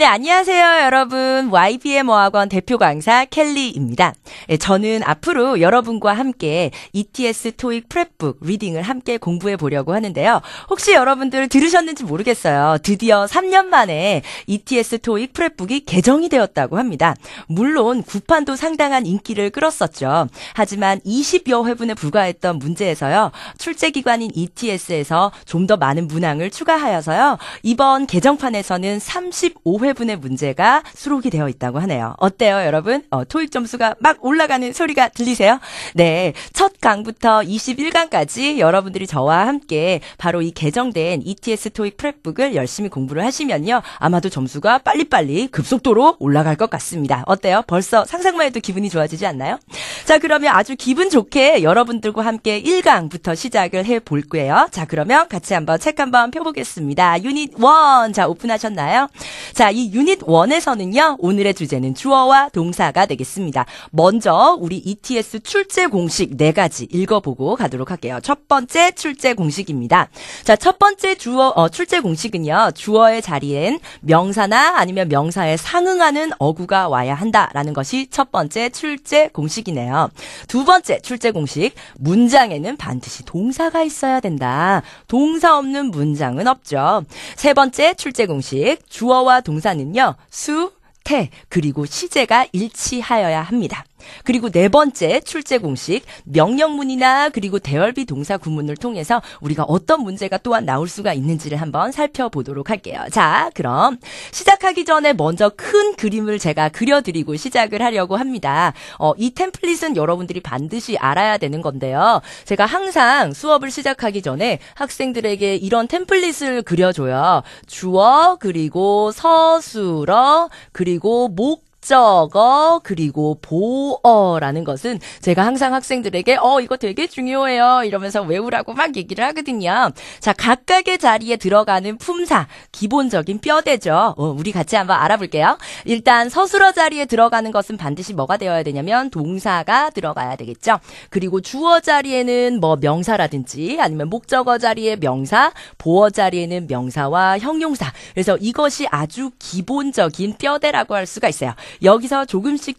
네, 안녕하세요, 여러분. YBM 어학원 대표 강사 켈리입니다. 저는 앞으로 여러분과 함께 ETS 토익 프랩북 리딩을 함께 공부해 보려고 하는데요. 혹시 여러분들 들으셨는지 모르겠어요. 드디어 3년 만에 ETS 토익 프랩북이 개정이 되었다고 합니다. 물론 구판도 상당한 인기를 끌었었죠. 하지만 20여 회분에 불과했던 문제에서요. 출제기관인 ETS에서 좀 더 많은 문항을 추가하여서요. 이번 개정판에서는 35회분의 문제가 수록이 되어 있다고 하네요. 어때요, 여러분? 토익 점수가 막 올라가는 소리가 들리세요? 네, 첫 강부터 21강까지 여러분들이 저와 함께 바로 이 개정된 ETS 토익 프랩북을 열심히 공부를 하시면요. 아마도 점수가 빨리빨리 급속도로 올라갈 것 같습니다. 어때요? 벌써 상상만 해도 기분이 좋아지지 않나요? 자, 그러면 아주 기분 좋게 여러분들과 함께 1강부터 시작을 해볼 거예요. 자, 그러면 같이 한번 책 한번 펴보겠습니다. 유닛 1. 자, 오픈하셨나요? 자, 이 유닛 1에서는요. 오늘의 주제는 주어와 동사가 되겠습니다. 먼저 우리 ETS 출제 공식 4가지 읽어보고 가도록 할게요. 첫 번째 출제 공식입니다. 자, 첫 번째 출제 공식은요. 주어의 자리엔 명사나 아니면 명사에 상응하는 어구가 와야 한다라는 것이 첫 번째 출제 공식이네요. 두 번째 출제 공식, 문장에는 반드시 동사가 있어야 된다. 동사 없는 문장은 없죠. 세 번째 출제 공식, 주어와 동사는요. 수, 태, 그리고 시제가 일치하여야 합니다. 그리고 네 번째 출제 공식, 명령문이나 그리고 대얼비 동사 구문을 통해서 우리가 어떤 문제가 또한 나올 수가 있는지를 한번 살펴보도록 할게요. 자, 그럼 시작하기 전에 먼저 큰 그림을 제가 그려드리고 시작을 하려고 합니다. 이 템플릿은 여러분들이 반드시 알아야 되는 건데요. 제가 항상 수업을 시작하기 전에 학생들에게 이런 템플릿을 그려줘요. 주어, 그리고 서술어, 그리고 목적어, 그리고 보어라는 것은 제가 항상 학생들에게 이거 되게 중요해요 이러면서 외우라고 막 얘기를 하거든요. 자, 각각의 자리에 들어가는 품사, 기본적인 뼈대죠. 우리 같이 한번 알아볼게요. 일단 서술어 자리에 들어가는 것은 반드시 뭐가 되어야 되냐면 동사가 들어가야 되겠죠. 그리고 주어 자리에는 뭐 명사라든지 아니면 목적어 자리에 명사, 보어 자리에는 명사와 형용사. 그래서 이것이 아주 기본적인 뼈대라고 할 수가 있어요. 여기서 조금씩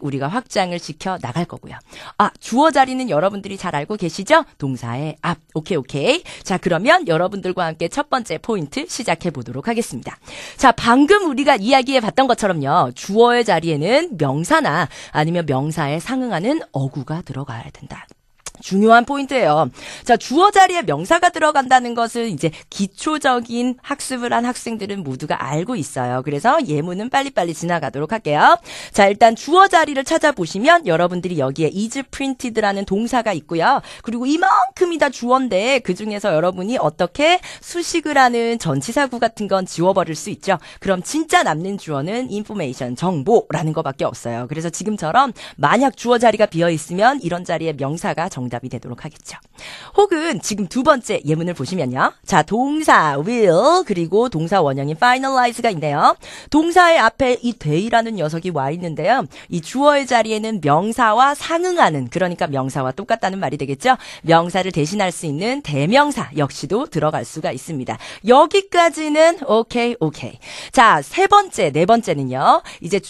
우리가 확장을 시켜 나갈 거고요. 주어 자리는 여러분들이 잘 알고 계시죠? 동사의 앞. 오케이. 자, 그러면 여러분들과 함께 첫 번째 포인트 시작해 보도록 하겠습니다. 자, 방금 우리가 이야기해 봤던 것처럼요. 주어의 자리에는 명사나 아니면 명사에 상응하는 어구가 들어가야 된다. 중요한 포인트예요. 자, 주어 자리에 명사가 들어간다는 것을 이제 기초적인 학습을 한 학생들은 모두가 알고 있어요. 그래서 예문은 빨리빨리 지나가도록 할게요. 자, 일단 주어 자리를 찾아보시면 여러분들이 여기에 is printed라는 동사가 있고요. 그리고 이만큼이 다 주어인데 그중에서 여러분이 어떻게 수식을 하는 전치사구 같은 건 지워버릴 수 있죠. 그럼 진짜 남는 주어는 information, 정보라는 것밖에 없어요. 그래서 지금처럼 만약 주어 자리가 비어있으면 이런 자리에 명사가 정답이 되도록 하겠죠. 혹은 지금 두 번째 예문을 보시면요. 자, 동사 will 그리고 동사 원형인 finalize가 있네요. 동사의 앞에 이 they라는 녀석이 와 있는데요. 이 주어의 자리에는 명사와 상응하는, 그러니까 명사와 똑같다는 말이 되겠죠. 명사를 대신할 수 있는 대명사 역시도 들어갈 수가 있습니다. 여기까지는 오케이. 자, 네 번째는요. 이제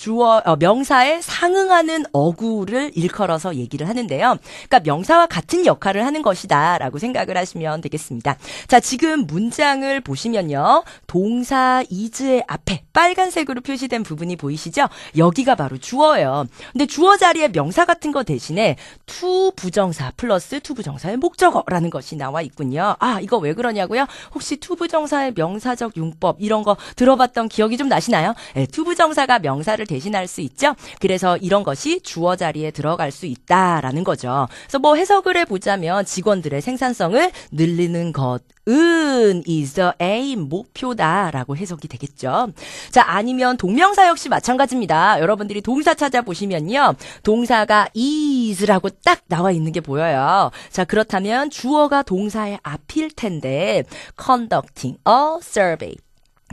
명사에 상응하는 어구를 일컬어서 얘기를 하는데요. 그러니까 명사와 같은 역할을 하는 것이다 라고 생각을 하시면 되겠습니다. 자, 지금 문장을 보시면요. 동사 is의 앞에 빨간색으로 표시된 부분이 보이시죠? 여기가 바로 주어예요. 근데 주어 자리에 명사 같은 거 대신에 to 부정사 플러스 to 부정사의 목적어라는 것이 나와 있군요. 이거 왜 그러냐고요? 혹시 to 부정사의 명사적 용법 이런 거 들어봤던 기억이 좀 나시나요? 네, to 부정사가 명사를 대신할 수 있죠? 그래서 이런 것이 주어 자리에 들어갈 수 있다라는 거죠. 그래서 뭐 해석을 해보자면 직원들의 생산성을 늘리는 것은 is the aim, 목표다라고 해석이 되겠죠. 자, 아니면 동명사 역시 마찬가지입니다. 여러분들이 동사 찾아보시면요. 동사가 is라고 딱 나와 있는 게 보여요. 자, 그렇다면 주어가 동사의 앞일 텐데 conducting a survey.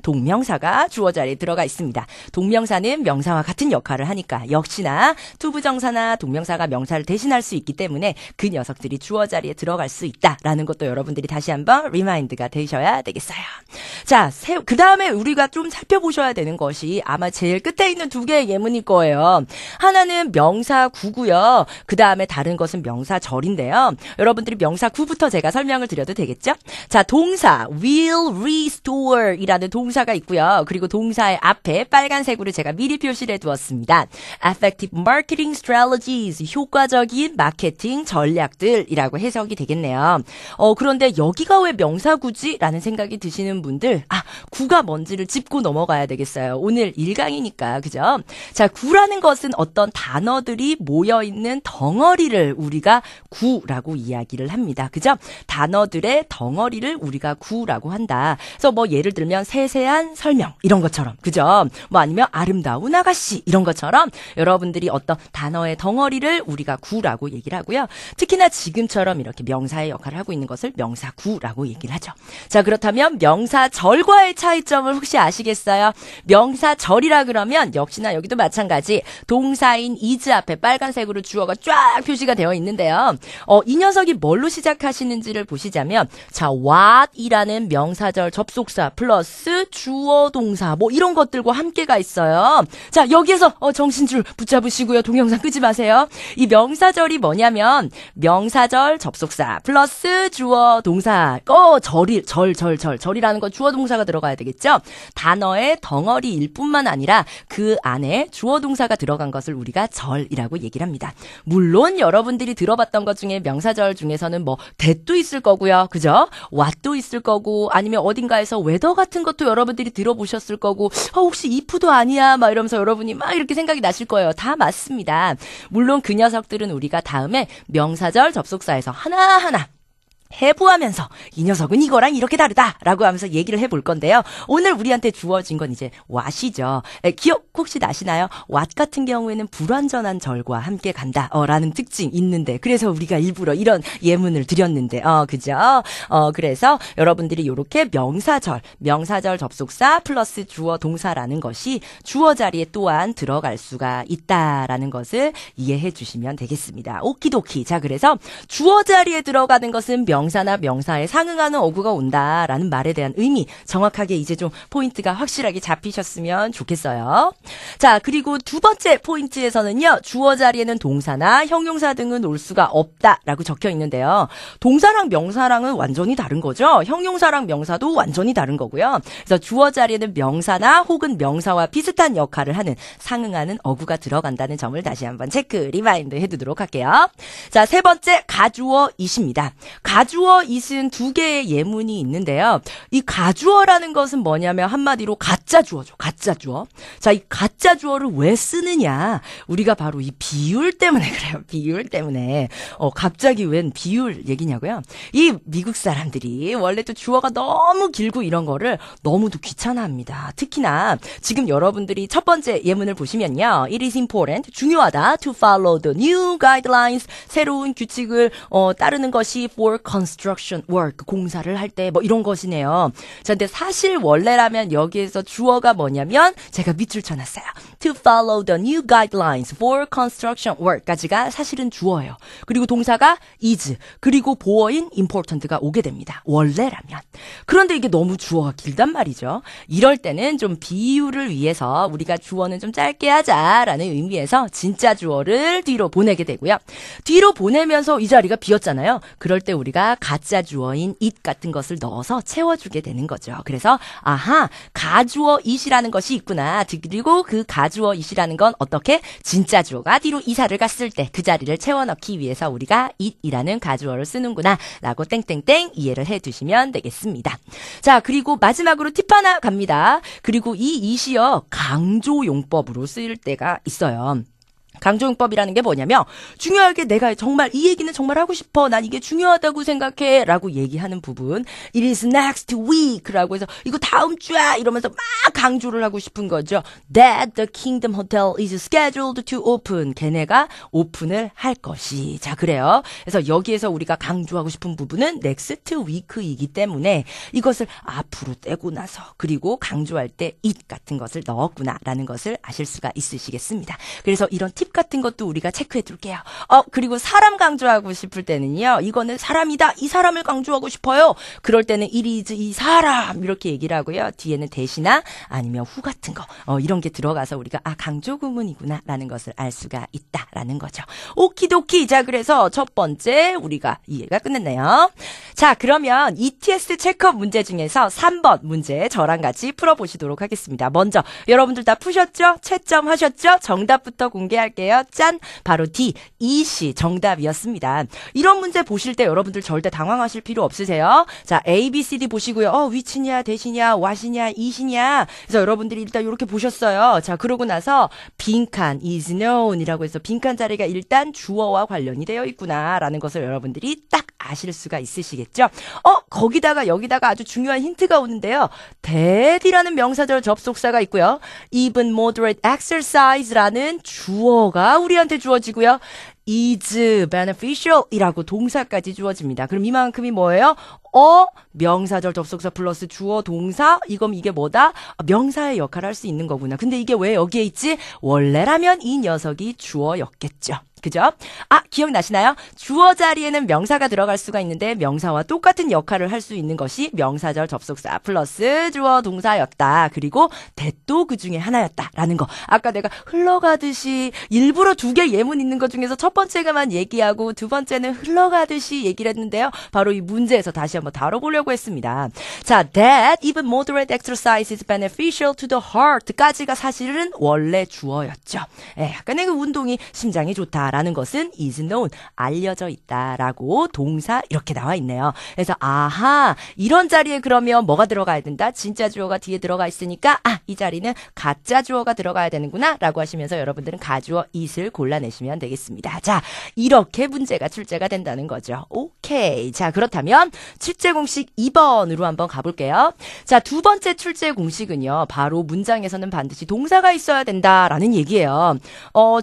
동명사가 주어 자리에 들어가 있습니다. 동명사는 명사와 같은 역할을 하니까 역시나 투부정사나 동명사가 명사를 대신할 수 있기 때문에 그 녀석들이 주어 자리에 들어갈 수 있다라는 것도 여러분들이 다시 한번 리마인드가 되셔야 되겠어요. 자, 그 다음에 우리가 좀 살펴보셔야 되는 것이 아마 제일 끝에 있는 두 개의 예문일 거예요. 하나는 명사구고요. 그 다음에 다른 것은 명사절인데요. 여러분들이 명사구부터 제가 설명을 드려도 되겠죠? 자, 동사 will restore 이라는 동사가 있고요. 그리고 동사의 앞에 빨간색으로 제가 미리 표시를 해두었습니다. Effective marketing strategies, 효과적인 마케팅 전략들이라고 해석이 되겠네요. 그런데 여기가 왜 명사구지라는 생각이 드시는 분들, 구가 뭔지를 짚고 넘어가야 되겠어요. 오늘 1강이니까, 그죠? 자, 구라는 것은 어떤 단어들이 모여있는 덩어리를 우리가 구라고 이야기를 합니다. 그죠? 단어들의 덩어리를 우리가 구라고 한다. 그래서 뭐 예를 들면 세세한 설명 이런 것처럼, 그죠? 뭐 아니면 아름다운 아가씨 이런 것처럼 여러분들이 어떤 단어의 덩어리를 우리가 구라고 얘기를 하고요. 특히나 지금처럼 이렇게 명사의 역할을 하고 있는 것을 명사구라고 얘기를 하죠. 자, 그렇다면 명사절과의 차이점을 혹시 아시겠어요? 명사절이라 그러면 역시나 여기도 마찬가지 동사인 is 앞에 빨간색으로 주어가 쫙 표시가 되어 있는데요. 이 녀석이 뭘로 시작하시는지를 보시자면, 자, what이라는 명사절 접속사 플러스 주어 동사 뭐 이런 것들과 함께가 있어요. 자, 여기에서 정신줄 붙잡으시고요. 동영상 끄지 마세요. 이 명사절이 뭐냐면 명사절 접속사 플러스 주어 동사 절이라는 건 주어 동사가 들어가야 되겠죠. 단어의 덩어리일 뿐만 아니라 그 안에 주어 동사가 들어간 것을 우리가 절이라고 얘기를 합니다. 물론 여러분들이 들어봤던 것 중에 명사절 중에서는 뭐 that도 있을 거고요. 그죠? what도 있을 거고 아니면 어딘가에서 whether 같은 것도 여러분들이 들어보셨을 거고 혹시 if도 아니야 막 이러면서 여러분이 막 이렇게 생각이 나실 거예요. 다 맞습니다. 물론 그 녀석들은 우리가 다음에 명사절 접속사에서 하나하나 해부하면서 이 녀석은 이거랑 이렇게 다르다라고 하면서 얘기를 해볼 건데요. 오늘 우리한테 주어진 건 이제 what이죠. 기억 혹시 나시나요? what 같은 경우에는 불완전한 절과 함께 간다라는 특징이 있는데 그래서 우리가 일부러 이런 예문을 드렸는데 그죠? 그래서 여러분들이 이렇게 명사절 접속사 플러스 주어 동사라는 것이 주어 자리에 또한 들어갈 수가 있다라는 것을 이해해 주시면 되겠습니다. 오키도키. 자, 그래서 주어 자리에 들어가는 것은 명사나 명사에 상응하는 어구가 온다라는 말에 대한 의미 정확하게 이제 좀 포인트가 확실하게 잡히셨으면 좋겠어요. 자, 그리고 두 번째 포인트에서는요. 주어 자리에는 동사나 형용사 등은 올 수가 없다라고 적혀 있는데요. 동사랑 명사랑은 완전히 다른 거죠. 형용사랑 명사도 완전히 다른 거고요. 그래서 주어 자리에는 명사나 혹은 명사와 비슷한 역할을 하는 상응하는 어구가 들어간다는 점을 다시 한번 체크 리마인드 해두도록 할게요. 자, 세 번째 가주어 it입니다. 가주어 it은 두 개의 예문이 있는데요. 이 가주어라는 것은 뭐냐면 한마디로 가짜 주어죠. 가짜 주어. 자, 이 가짜 주어를 왜 쓰느냐? 우리가 바로 이 비율 때문에 그래요. 비율 때문에. 갑자기 웬 비율 얘기냐고요? 이 미국 사람들이 원래 또 주어가 너무 길고 이런 거를 너무도 귀찮아합니다. 특히나 지금 여러분들이 첫 번째 예문을 보시면요. It is important. 중요하다. To follow the new guidelines. 새로운 규칙을 따르는 것이 for construction work. 공사를 할 때 뭐 이런 것이네요. 자, 근데 사실 원래라면 여기에서 주어가 뭐냐면 제가 밑줄 쳐놨어요. To follow the new guidelines for construction work까지가 사실은 주어예요. 그리고 동사가 is. 그리고 보어인 important가 오게 됩니다. 원래라면. 그런데 이게 너무 주어가 길단 말이죠. 이럴 때는 좀 비유를 위해서 우리가 주어는 좀 짧게 하자라는 의미에서 진짜 주어를 뒤로 보내게 되고요. 뒤로 보내면서 이 자리가 비었잖아요. 그럴 때 우리가 가짜 주어인 it 같은 것을 넣어서 채워주게 되는 거죠. 그래서 가주어 it이라는 것이 있구나. 그리고 그 가주어 it이라는 건 어떻게? 진짜 주어가 뒤로 이사를 갔을 때 그 자리를 채워넣기 위해서 우리가 it이라는 가주어를 쓰는구나 라고 땡땡땡 이해를 해두시면 되겠습니다. 자, 그리고 마지막으로 팁 하나 갑니다. 그리고 이 it이요 강조 용법으로 쓰일 때가 있어요. 강조용법이라는 게 뭐냐면 중요하게 내가 정말 이 얘기는 정말 하고 싶어. 난 이게 중요하다고 생각해. 라고 얘기하는 부분. It is next week. 라고 해서 이거 다음 주야. 이러면서 막 강조를 하고 싶은 거죠. That the Kingdom Hotel is scheduled to open. 걔네가 오픈을 할 것이. 자, 그래요. 그래서 여기에서 우리가 강조하고 싶은 부분은 next week이기 때문에 이것을 앞으로 떼고 나서 그리고 강조할 때 it 같은 것을 넣었구나. 라는 것을 아실 수가 있으시겠습니다. 그래서 이런 팁 같은 것도 우리가 체크해 둘게요. 그리고 사람 강조하고 싶을 때는요. 이거는 사람이다. 이 사람을 강조하고 싶어요. 그럴 때는 it is 이 사람 이렇게 얘기를 하고요. 뒤에는 대시나 아니면 후 같은 거 이런 게 들어가서 우리가 강조 구문이구나 라는 것을 알 수가 있다라는 거죠. 오키도키. 자, 그래서 첫 번째 우리가 이해가 끝났네요. 자, 그러면 ETS 체크업 문제 중에서 3번 문제 저랑 같이 풀어보시도록 하겠습니다. 먼저 여러분들 다 푸셨죠? 채점하셨죠? 정답부터 공개할게요. 짠! 바로 D, 이시 정답이었습니다. 이런 문제 보실 때 여러분들 절대 당황하실 필요 없으세요. 자, A, B, C, D 보시고요. 위치냐, 대시냐, what이냐, 이시냐. 그래서 여러분들이 일단 이렇게 보셨어요. 자, 그러고 나서 빈칸, is known 이라고 해서 빈칸 자리가 일단 주어와 관련이 되어 있구나라는 것을 여러분들이 딱 아실 수가 있으시겠죠? 거기다가 여기다가 아주 중요한 힌트가 오는데요. that이라는 명사절 접속사가 있고요. even moderate exercise라는 주어가 우리한테 주어지고요. is beneficial 이라고 동사까지 주어집니다. 그럼 이만큼이 뭐예요? 명사절 접속사 플러스 주어 동사 이게 뭐다? 명사의 역할을 할 수 있는 거구나. 근데 이게 왜 여기에 있지? 원래라면 이 녀석이 주어였겠죠. 그죠? 기억나시나요? 주어 자리에는 명사가 들어갈 수가 있는데 명사와 똑같은 역할을 할 수 있는 것이 명사절 접속사 플러스 주어 동사였다. 그리고 that도 그 중에 하나였다라는 거. 아까 내가 흘러가듯이 일부러 두 개 예문 있는 것 중에서 첫 번째가만 얘기하고 두 번째는 흘러가듯이 얘기를 했는데요. 바로 이 문제에서 다시 한번 다뤄보려고 했습니다. 자, that even moderate exercise is beneficial to the heart까지가 사실은 원래 주어였죠. 약간의 그 운동이 심장에 좋다. 라는 것은 is known, 알려져 있다라고 동사 이렇게 나와 있네요. 그래서 이런 자리에 그러면 뭐가 들어가야 된다? 진짜 주어가 뒤에 들어가 있으니까 이 자리는 가짜 주어가 들어가야 되는구나 라고 하시면서 여러분들은 가주어 it을 골라내시면 되겠습니다. 자, 이렇게 문제가 출제가 된다는 거죠. 오케이. 자, 그렇다면 출제 공식 2번으로 한번 가볼게요. 자, 두 번째 출제 공식은요. 바로 문장에서는 반드시 동사가 있어야 된다라는 얘기예요.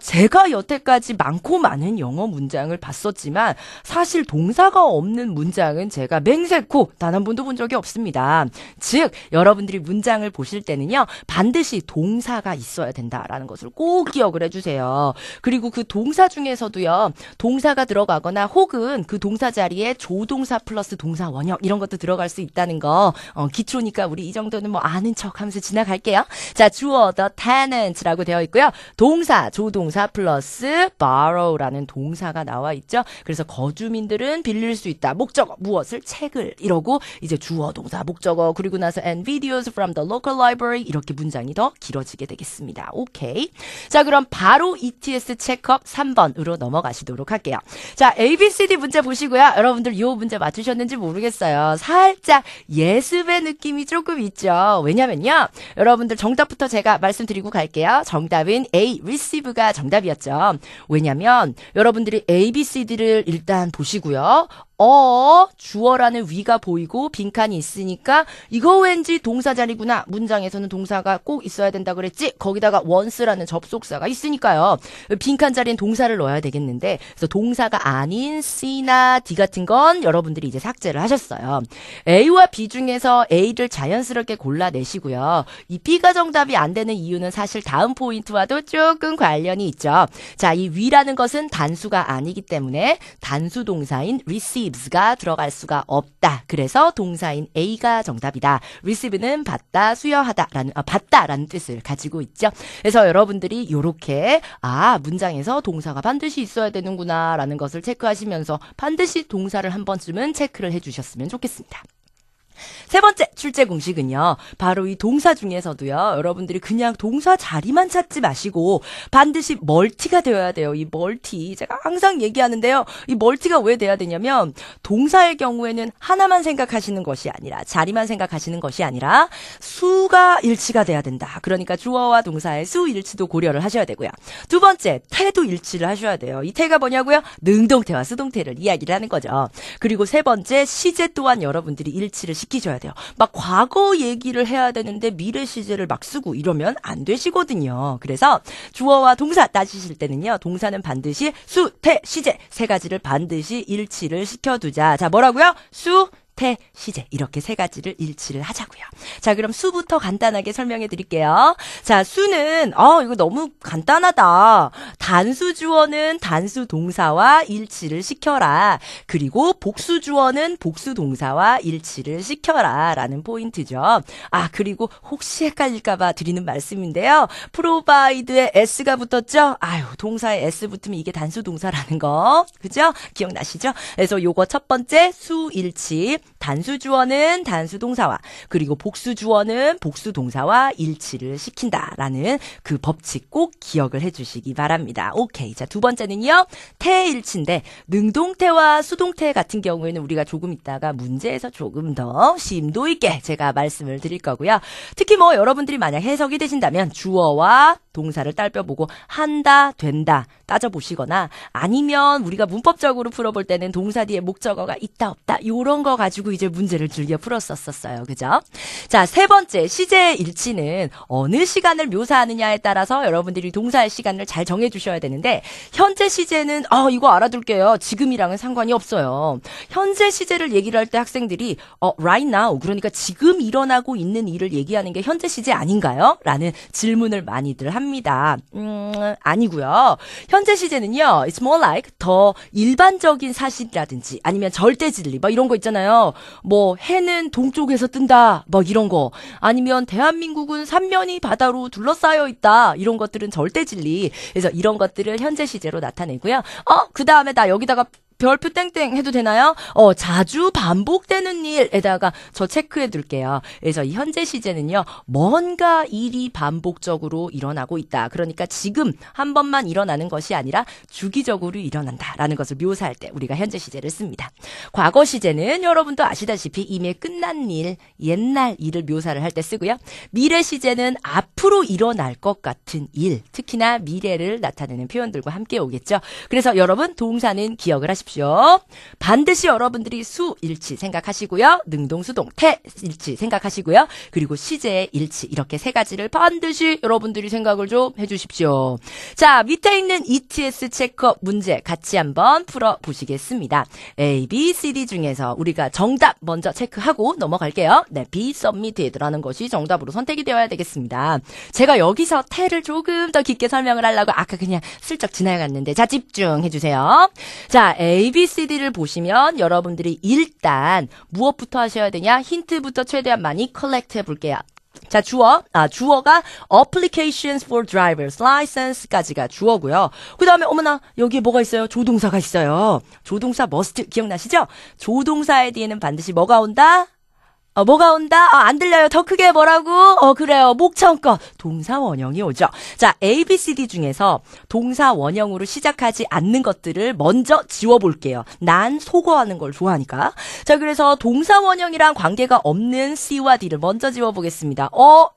제가 여태까지 많고 많은 영어 문장을 봤었지만 사실 동사가 없는 문장은 제가 맹세코 단 한 번도 본 적이 없습니다. 즉 여러분들이 문장을 보실 때는요. 반드시 동사가 있어야 된다라는 것을 꼭 기억을 해주세요. 그리고 그 동사 중에서도요. 동사가 들어가거나 혹은 그 동사 자리에 조동사 플러스 동사 원형 이런 것도 들어갈 수 있다는 거 기초니까 우리 이 정도는 뭐 아는 척 하면서 지나갈게요. 자, 주어 the tenant라고 되어 있고요. 동사 조동사 플러스 borrow라는 동사가 나와 있죠. 그래서 거주민들은 빌릴 수 있다. 목적어 무엇을? 책을 이러고 이제 주어 동사 목적어 그리고 나서 and videos from the local library 이렇게 문장이 더 길어지게 되겠습니다. 오케이. 자, 그럼 바로 ETS 체크업 3번으로 넘어가시도록 할게요. 자, ABCD 문제 보시고요. 여러분들 이 문제 맞추셨는지 모르겠어요. 살짝 예습의 느낌이 조금 있죠. 왜냐면요. 여러분들 정답부터 제가 말씀드리고 갈게요. 정답은 A, receive가 정답이었죠. 왜냐면 여러분들이 ABCD를 일단 보시고요. 주어라는 위가 보이고 빈칸이 있으니까 이거 왠지 동사 자리구나. 문장에서는 동사가 꼭 있어야 된다 그랬지. 거기다가 once라는 접속사가 있으니까요. 빈칸 자리엔 동사를 넣어야 되겠는데 그래서 동사가 아닌 C나 D 같은 건 여러분들이 이제 삭제를 하셨어요. A와 B 중에서 A를 자연스럽게 골라내시고요. 이 B가 정답이 안 되는 이유는 사실 다음 포인트와도 조금 관련이 있죠. 자, 이 위라는 것은 단수가 아니기 때문에 단수 동사인 receive가 들어갈 수가 없다. 그래서 동사인 A가 정답이다. receive는 받다, 받다라는 뜻을 가지고 있죠. 그래서 여러분들이 이렇게 문장에서 동사가 반드시 있어야 되는구나라는 것을 체크하시면서 반드시 동사를 한 번쯤은 체크를 해주셨으면 좋겠습니다. 세 번째 출제 공식은요. 바로 이 동사 중에서도요. 여러분들이 그냥 동사 자리만 찾지 마시고 반드시 멀티가 되어야 돼요. 이 멀티. 제가 항상 얘기하는데요. 이 멀티가 왜 돼야 되냐면 동사의 경우에는 하나만 생각하시는 것이 아니라 자리만 생각하시는 것이 아니라 수가 일치가 돼야 된다. 그러니까 주어와 동사의 수 일치도 고려를 하셔야 되고요. 두 번째 태도 일치를 하셔야 돼요. 이 태가 뭐냐고요? 능동태와 수동태를 이야기를 하는 거죠. 그리고 세 번째 시제 또한 여러분들이 일치를 시키셔야 돼요. 막 과거 얘기를 해야 되는데 미래 시제를 막 쓰고 이러면 안 되시거든요. 그래서 주어와 동사 따지실 때는요. 동사는 반드시 수, 태, 시제 세 가지를 반드시 일치를 시켜두자. 자, 뭐라고요? 수, 태, 시제 이렇게 세 가지를 일치를 하자고요. 자, 그럼 수부터 간단하게 설명해 드릴게요. 자, 수는 이거 너무 간단하다. 단수 주어는 단수 동사와 일치를 시켜라. 그리고 복수 주어는 복수 동사와 일치를 시켜라 라는 포인트죠. 그리고 혹시 헷갈릴까 봐 드리는 말씀인데요. provide에 s가 붙었죠? 동사에 s 붙으면 이게 단수 동사라는 거. 그죠? 기억나시죠? 그래서 요거 첫 번째 수 일치. 단수 주어는 단수 동사와 그리고 복수 주어는 복수 동사와 일치를 시킨다라는 그 법칙 꼭 기억을 해주시기 바랍니다. 오케이. 자, 두 번째는요. 태일치인데 능동태와 수동태 같은 경우에는 우리가 조금 있다가 문제에서 조금 더 심도 있게 제가 말씀을 드릴 거고요. 특히 여러분들이 만약 해석이 되신다면 주어와 동사를 딸펴보고 한다, 된다 따져보시거나 아니면 우리가 문법적으로 풀어볼 때는 동사 뒤에 목적어가 있다, 없다 이런 거 가지고 이제 문제를 즐겨 풀었었어요. 그죠? 자, 세 번째 시제의 일치는 어느 시간을 묘사하느냐에 따라서 여러분들이 동사의 시간을 잘 정해주셔야 되는데 현재 시제는 이거 알아둘게요. 지금이랑은 상관이 없어요. 현재 시제를 얘기를 할 때 학생들이 right now 그러니까 지금 일어나고 있는 일을 얘기하는 게 현재 시제 아닌가요? 라는 질문을 많이들 합니다. 아니고요. 현재 시제는요. It's more like 더 일반적인 사실이라든지 아니면 절대 진리 이런 거 있잖아요. 해는 동쪽에서 뜬다 이런 거 아니면 대한민국은 삼면이 바다로 둘러싸여 있다 이런 것들은 절대 진리. 그래서 이런 것들을 현재 시제로 나타내고요. 그 다음에 나 여기다가 별표 땡땡 해도 되나요? 자주 반복되는 일에다가 저 체크해 둘게요. 그래서 이 현재 시제는요. 뭔가 일이 반복적으로 일어나고 있다. 그러니까 지금 한 번만 일어나는 것이 아니라 주기적으로 일어난다라는 것을 묘사할 때 우리가 현재 시제를 씁니다. 과거 시제는 여러분도 아시다시피 이미 끝난 일, 옛날 일을 묘사를 할 때 쓰고요. 미래 시제는 앞으로 일어날 것 같은 일, 특히나 미래를 나타내는 표현들과 함께 오겠죠. 그래서 여러분 동사는 기억을 하십시오. 반드시 여러분들이 수 일치 생각하시고요. 능동, 수동, 태 일치 생각하시고요. 그리고 시제의 일치 이렇게 세 가지를 반드시 여러분들이 생각을 좀 해주십시오. 자, 밑에 있는 ETS 체크업 문제 같이 한번 풀어보시겠습니다. A, B, C, D 중에서 우리가 정답 먼저 체크하고 넘어갈게요. 네, B, submitted라는 것이 정답으로 선택이 되어야 되겠습니다. 제가 여기서 태를 조금 더 깊게 설명을 하려고 아까 그냥 슬쩍 지나갔는데 자, 집중해주세요. 자, A, B, C, D를 보시면 여러분들이 일단 무엇부터 하셔야 되냐? 힌트부터 최대한 많이 컬렉트 해볼게요. 자, 주어가 applications for driver's license까지가 주어고요. 그 다음에 어머나 여기에 뭐가 있어요? 조동사가 있어요. 조동사 must 기억나시죠? 조동사에 뒤에는 반드시 뭐가 온다? 뭐가 온다? 안 들려요. 더 크게 뭐라고? 그래요. 목청껏 동사 원형이 오죠. 자, A, B, C, D 중에서 동사 원형으로 시작하지 않는 것들을 먼저 지워볼게요. 난 소거하는 걸 좋아하니까. 자, 그래서 동사 원형이랑 관계가 없는 C와 D를 먼저 지워보겠습니다.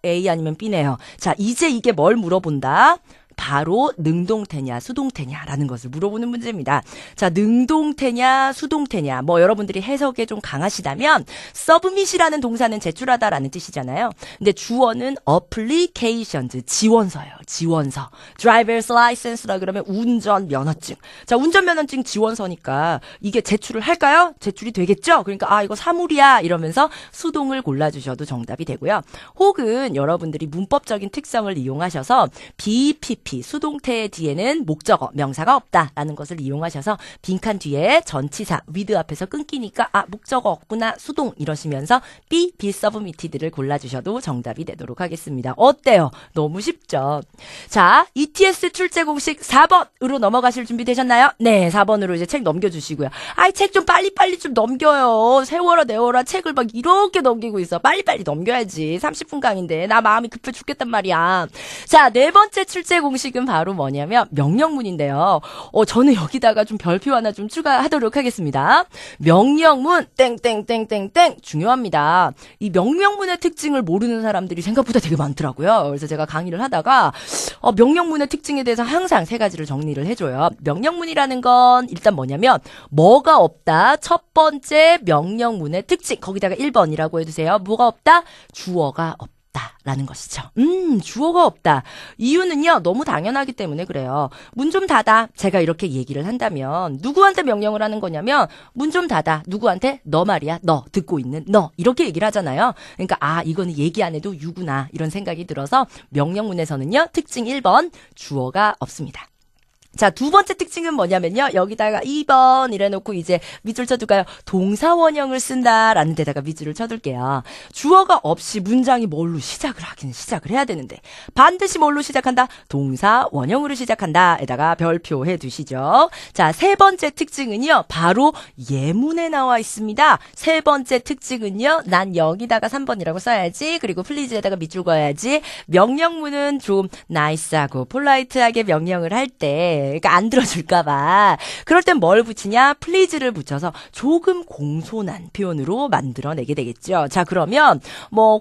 A 아니면 B네요. 자, 이제 이게 뭘 물어본다? 바로 능동태냐 수동태냐라는 것을 물어보는 문제입니다. 자, 능동태냐 수동태냐 여러분들이 해석에 좀 강하시다면 submit이라는 동사는 제출하다라는 뜻이잖아요. 근데 주어는 applications 지원서예요. 지원서. driver's license라 그러면 운전 면허증. 자, 운전 면허증 지원서니까 이게 제출을 할까요? 제출이 되겠죠? 그러니까 이거 사물이야 이러면서 수동을 골라주셔도 정답이 되고요. 혹은 여러분들이 문법적인 특성을 이용하셔서 BPP BP, 수동태 뒤에는 목적어, 명사가 없다라는 것을 이용하셔서 빈칸 뒤에 전치사, with 앞에서 끊기니까 목적어 없구나, 수동 이러시면서 be submitted를 골라주셔도 정답이 되도록 하겠습니다. 어때요? 너무 쉽죠? 자, ETS 출제 공식 4번으로 넘어가실 준비 되셨나요? 네, 4번으로 이제 책 넘겨주시고요. 책 좀 빨리빨리 좀 넘겨요. 세워라 내워라 책을 막 이렇게 넘기고 있어. 빨리빨리 넘겨야지. 30분 강인데 나 마음이 급해 죽겠단 말이야. 자, 네 번째 출제 공식은 바로 뭐냐면 명령문인데요. 저는 여기다가 좀 별표 하나 좀 추가하도록 하겠습니다. 명령문 땡땡땡땡땡 중요합니다. 이 명령문의 특징을 모르는 사람들이 생각보다 되게 많더라고요. 그래서 제가 강의를 하다가 명령문의 특징에 대해서 항상 세 가지를 정리를 해줘요. 명령문이라는 건 일단 뭐냐면 뭐가 없다. 첫 번째 명령문의 특징. 거기다가 1번이라고 해두세요. 뭐가 없다? 주어가 없다. 라는 것이죠. 주어가 없다. 이유는요, 너무 당연하기 때문에 그래요. 문 좀 닫아. 제가 이렇게 얘기를 한다면, 누구한테 명령을 하는 거냐면, 문 좀 닫아. 누구한테? 너 말이야. 너. 듣고 있는 너. 이렇게 얘기를 하잖아요. 그러니까, 이거는 얘기 안 해도 유구나. 이런 생각이 들어서, 명령문에서는요, 특징 1번, 주어가 없습니다. 자, 두 번째 특징은 뭐냐면요. 여기다가 2번 이래놓고 이제 밑줄 쳐둘까요? 동사원형을 쓴다라는 데다가 밑줄을 쳐둘게요. 주어가 없이 문장이 뭘로 시작을 해야 되는데 반드시 뭘로 시작한다? 동사원형으로 시작한다. 에다가 별표 해두시죠. 자, 세 번째 특징은요. 바로 예문에 나와 있습니다. 세 번째 특징은요. 난 여기다가 3번이라고 써야지. 그리고 플리즈에다가 밑줄 그어야지. 명령문은 좀 나이스하고 폴라이트하게 명령을 할 때 그러니까 안 들어줄까봐. 그럴 땐 뭘 붙이냐? please를 붙여서 조금 공손한 표현으로 만들어내게 되겠죠. 자, 그러면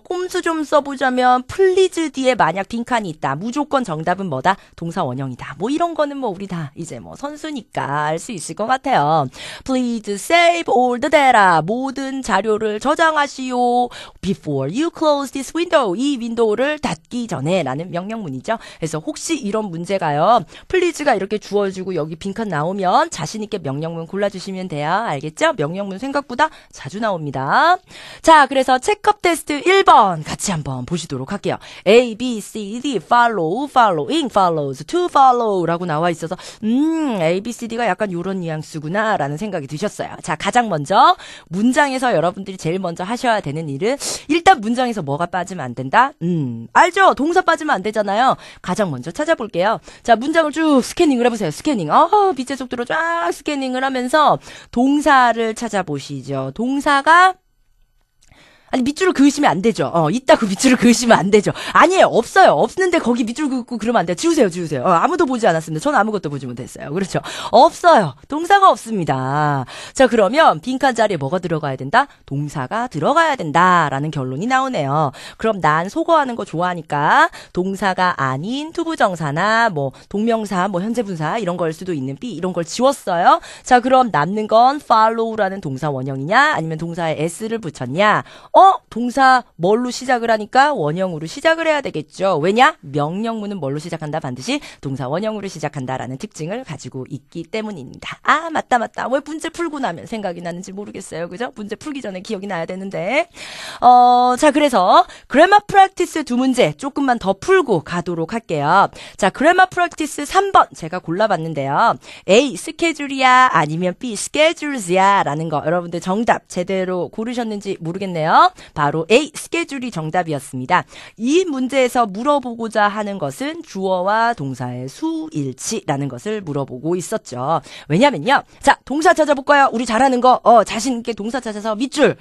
꼼수 좀 써보자면 please 뒤에 만약 빈칸이 있다. 무조건 정답은 뭐다? 동사 원형이다. 이런 거는 우리 다 이제 선수니까 알 수 있을 것 같아요. Please save all the data. 모든 자료를 저장하시오. Before you close this window. 이 윈도우를 닫기 전에 라는 명령문이죠. 그래서 혹시 이런 문제가요. please가 이렇게 주어지고 여기 빈칸 나오면 자신있게 명령문 골라주시면 돼요. 알겠죠? 명령문 생각보다 자주 나옵니다. 자, 그래서 체크업 테스트 1번 같이 한번 보시도록 할게요. A, B, C, D, follow, following, follows, to follow 라고 나와 있어서 A, B, C, D가 약간 요런 뉘앙스구나 라는 생각이 드셨어요. 자, 가장 먼저 문장에서 여러분들이 제일 먼저 하셔야 되는 일은 일단 문장에서 뭐가 빠지면 안 된다? 알죠? 동사 빠지면 안 되잖아요. 가장 먼저 찾아볼게요. 자, 문장을 쭉 스캐닝을 해보세요. 스캐닝. 빛의 속도로 쫙 스캐닝을 하면서 동사를 찾아보시죠. 동사가 밑줄을 그으시면 안 되죠. 있다고 밑줄을 그으시면 안 되죠. 아니에요. 없어요. 없는데 거기 밑줄 긋고 그러면 안 돼요. 지우세요. 아무도 보지 않았습니다. 저는 아무것도 보지 못했어요. 그렇죠. 없어요. 동사가 없습니다. 자, 그러면 빈칸 자리에 뭐가 들어가야 된다? 동사가 들어가야 된다라는 결론이 나오네요. 그럼 난 속어하는 거 좋아하니까 동사가 아닌 투부정사나 동명사, 현재 분사 이런 걸 수도 있는 B 이런 걸 지웠어요. 자, 그럼 남는 건 follow라는 동사 원형이냐 아니면 동사에 s를 붙였냐? 동사 뭘로 시작을 하니까 원형으로 시작을 해야 되겠죠. 왜냐? 명령문은 뭘로 시작한다? 반드시 동사 원형으로 시작한다라는 특징을 가지고 있기 때문입니다. 맞다. 왜 문제 풀고 나면 생각이 나는지 모르겠어요. 그죠? 문제 풀기 전에 기억이 나야 되는데. 자, 그래서 그래머 프랙티스 두 문제 조금만 더 풀고 가도록 할게요. 자, 그래머 프랙티스 3번 제가 골라봤는데요. A, 스케줄이야 아니면 B, schedules야 라는 거 여러분들 정답 제대로 고르셨는지 모르겠네요. 바로 A, 스케줄이 정답이었습니다. 이 문제에서 물어보고자 하는 것은 주어와 동사의 수일치라는 것을 물어보고 있었죠. 왜냐면요. 자, 동사 찾아볼까요? 우리 잘하는 거, 자신있게 동사 찾아서 밑줄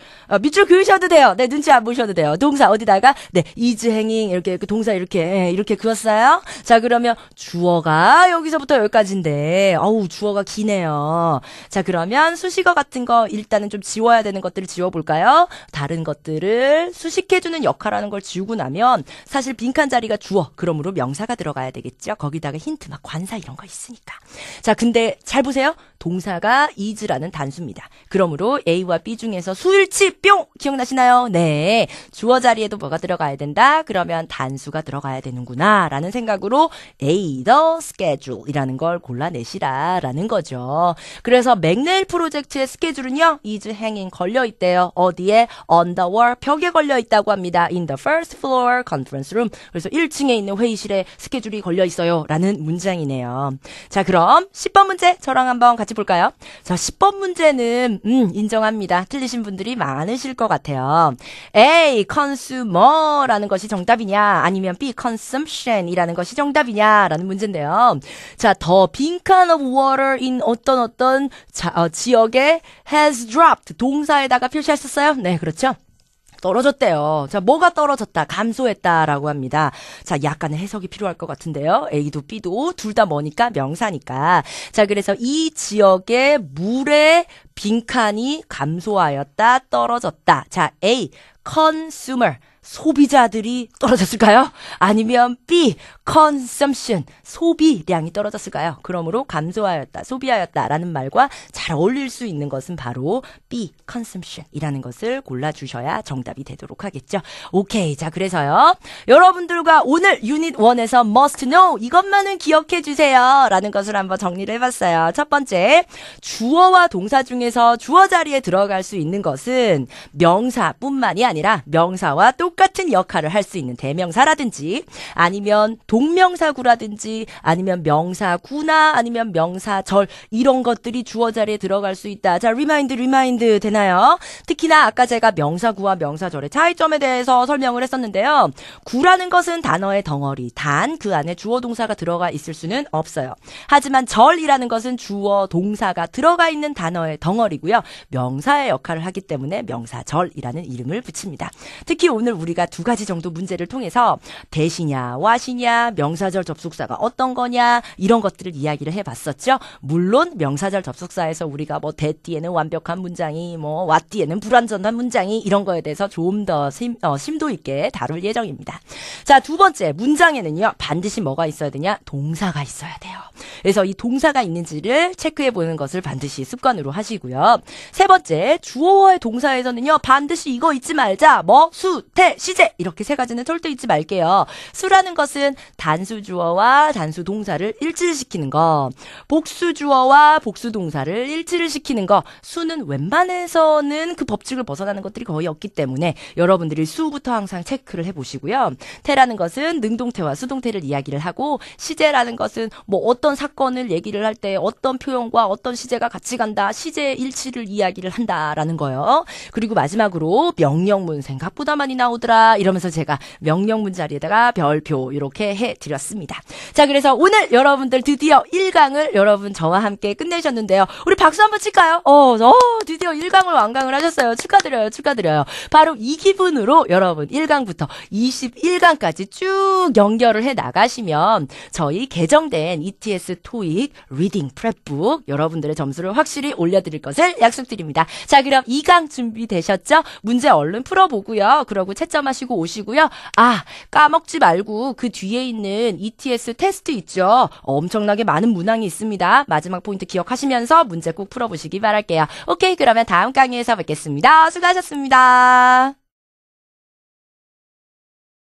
그으셔도 돼요. 네, 눈치 안 보셔도 돼요. 동사 어디다가, 네, is hanging, 이렇게, 동사 이렇게 그었어요. 자, 그러면 주어가 여기서부터 여기까지인데, 주어가 기네요. 자, 그러면 수식어 같은 거 일단은 좀 지워야 되는 것들을 지워볼까요? 다른 것들을 수식해주는 역할하는 걸 지우고 나면 사실 빈칸 자리가 주어, 그러므로 명사가 들어가야 되겠죠. 거기다가 힌트 막 관사 이런 거 있으니까. 자, 근데 잘 보세요. 동사가 is라는 단수입니다. 그러므로 A와 B 중에서 수일치 뿅! 기억나시나요? 네. 주어 자리에도 뭐가 들어가야 된다? 그러면 단수가 들어가야 되는구나 라는 생각으로 A, the schedule 이라는 걸 골라내시라 라는 거죠. 그래서 맥네일 프로젝트의 스케줄은요. is hanging 걸려있대요. 어디에? on the tower, 벽에 걸려 있다고 합니다. In the first floor conference room. 그래서 1층에 있는 회의실에 스케줄이 걸려 있어요. 라는 문장이네요. 자, 그럼 10번 문제 저랑 한번 같이 볼까요? 자, 10번 문제는 인정합니다. 틀리신 분들이 많으실 것 같아요. A, consumer라는 것이 정답이냐 아니면 B, consumption이라는 것이 정답이냐라는 문제인데요. 자, 더 빈칸 of water in 어떤 지역에 has dropped 동사에다가 표시했었어요? 네, 그렇죠. 떨어졌대요. 자, 뭐가 떨어졌다, 감소했다라고 합니다. 자, 약간의 해석이 필요할 것 같은데요. A도 B도 둘 다 뭐니까 명사니까. 자, 그래서 이 지역의 물의 빈칸이 감소하였다, 떨어졌다. 자, A, consumer. 소비자들이 떨어졌을까요? 아니면 B, consumption, 소비량이 떨어졌을까요? 그러므로 감소하였다, 소비하였다라는 말과 잘 어울릴 수 있는 것은 바로 B, consumption이라는 것을 골라주셔야 정답이 되도록 하겠죠. 오케이. 자, 그래서요. 여러분들과 오늘 유닛 1에서 must know 이것만은 기억해 주세요. 라는 것을 한번 정리를 해봤어요. 첫 번째, 주어와 동사 중에서 주어 자리에 들어갈 수 있는 것은 명사뿐만이 아니라 명사와 똑같은 역할을 할 수 있는 대명사라든지 아니면 동명사구라든지 아니면 명사구나 아니면 명사절 이런 것들이 주어 자리에 들어갈 수 있다. 자, 리마인드 되나요? 특히나 아까 제가 명사구와 명사절의 차이점에 대해서 설명을 했었는데요. 구라는 것은 단어의 덩어리, 단 그 안에 주어 동사가 들어가 있을 수는 없어요. 하지만 절이라는 것은 주어 동사가 들어가 있는 단어의 덩어리고요. 명사의 역할을 하기 때문에 명사절이라는 이름을 붙입니다. 특히 오늘 우리가 두 가지 정도 문제를 통해서 대시냐, 와시냐, 명사절 접속사가 어떤 거냐 이런 것들을 이야기를 해봤었죠. 물론 명사절 접속사에서 우리가 뭐 대띠에는 완벽한 문장이, 뭐 와띠에는 불완전한 문장이 이런 거에 대해서 좀 더 심도 있게 다룰 예정입니다. 자, 두 번째 문장에는요 반드시 뭐가 있어야 되냐? 동사가 있어야 돼요. 그래서 이 동사가 있는지를 체크해 보는 것을 반드시 습관으로 하시고요. 세 번째, 주어와의 동사에서는요 반드시 이거 잊지 말자. 뭐 수, 태, 시제 이렇게 세 가지는 절대 잊지 말게요. 수라는 것은 단수 주어와 단수 동사를 일치를 시키는 거, 복수 주어와 복수 동사를 일치를 시키는 거. 수는 웬만해서는 그 법칙을 벗어나는 것들이 거의 없기 때문에 여러분들이 수부터 항상 체크를 해보시고요. 태라는 것은 능동태와 수동태를 이야기를 하고, 시제라는 것은 뭐 어떤 사건을 얘기를 할 때 어떤 표현과 어떤 시제가 같이 간다, 시제의 일치를 이야기를 한다라는 거예요. 그리고 마지막으로 명령문 생각보다 많이 나오더라 이러면서 제가 명령문 자리에다가 별표 이렇게 해드렸습니다. 자, 그래서 오늘 여러분들 드디어 1강을 여러분 저와 함께 끝내셨는데요. 우리 박수 한번 칠까요? 드디어 1강을 완강을 하셨어요. 축하드려요. 바로 이 기분으로 여러분 1강부터 21강까지 쭉 연결을 해 나가시면 저희 개정된 ETS 토익 리딩 프랩북 여러분들의 점수를 확실히 올려드릴 것을 약속드립니다. 자, 그럼 2강 준비되셨죠? 문제 얼른 풀어보고요. 그러고 채점하시고 오시고요. 아, 까먹지 말고 그 뒤에 있는 ETS 테스트 있죠? 엄청나게 많은 문항이 있습니다. 마지막 포인트 기억하시면서 문제 꼭 풀어보시기 바랄게요. 오케이, 그러면 다음 강의에서 뵙겠습니다. 수고하셨습니다.